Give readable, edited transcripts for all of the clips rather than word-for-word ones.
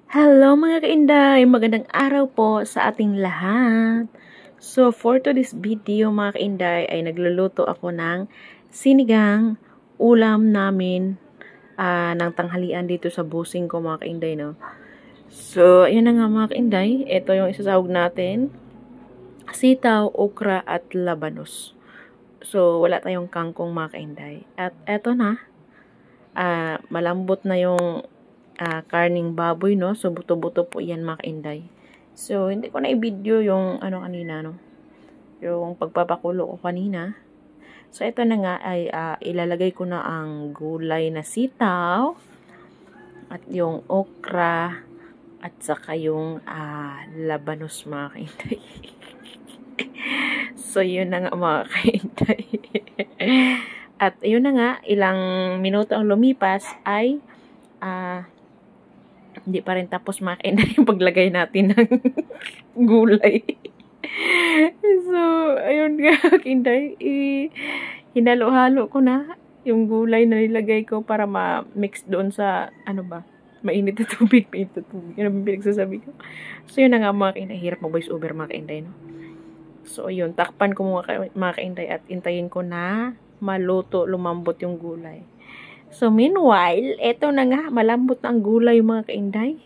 Hello mga kainday! Magandang araw po sa ating lahat. So, for today's video mga kainday ay nagluluto ako ng sinigang ulam namin ng tanghalian dito sa busing ko mga kainday. No? So, ayun na nga mga kainday. Ito yung isasahog natin. Sitaw, okra at labanos. So, wala tayong kangkong mga kainday. At eto na. Malambot na yung karning baboy, no? So, buto-buto po yan, mga kainday. So, hindi ko na i-video yung, kanina, no? Yung pagpapakulo ko kanina. So, ito na nga ay ilalagay ko na ang gulay na sitaw at yung okra at saka yung labanos, mga kainday. So, yun na nga, mga kainday. At yun na nga, ilang minuto ang lumipas ay hindi pa rin tapos mga kainday yung paglagay natin ng gulay. So, ayun nga, kainday. Hinalo-halo ko na yung gulay na nilagay ko para ma-mix doon sa, mainit na tubig. Yun ang pinagsasabi ko. So, yun na nga mga kainday. Hirap mag-voice over mga kainday, no? So, yun. Takpan ko mga kainday at intayin ko na maluto, lumambot yung gulay. So, meanwhile, eto na nga, malambot na ang gulay mga kainday.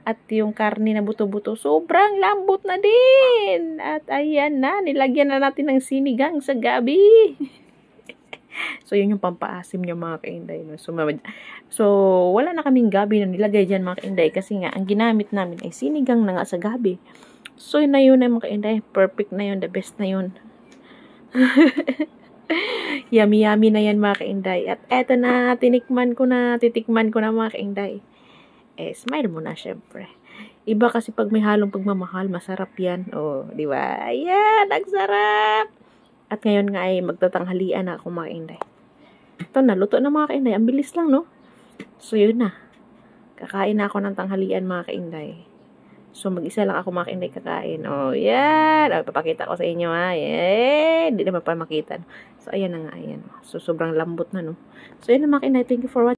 At yung karne na buto-buto, sobrang lambot na din. At ayan na, nilagyan na natin ng sinigang sa gabi. So, yun yung pampaasim niya mga kainday. No? So, wala na kaming gabi na nilagay dyan mga kainday. Kasi nga, ang ginamit namin ay sinigang na nga sa gabi. So, yun na mga kainday. Perfect na yun, the best na yun. Yummy na yan mga kainday. At eto na, titikman ko na mga kainday. Smile mo na syempre. Iba kasi pag may halong pagmamahal, masarap yan. Oh, di ba? Ayan, ang sarap. At ngayon nga ay magtatanghalian na ako mga kainday. Ito na, luto na mga kainday. Ang bilis lang, no? So, yun na. Kakain na ako ng tanghalian mga kainday. So, mag-isa lang ako mga kainday kakain. Oh, yan. Papakita ko sa inyo, ha. Hindi naman pa makita. So, ayan na nga, ayan. So, sobrang lambot na, no. So, yun na mga kainday. Thank you for watching.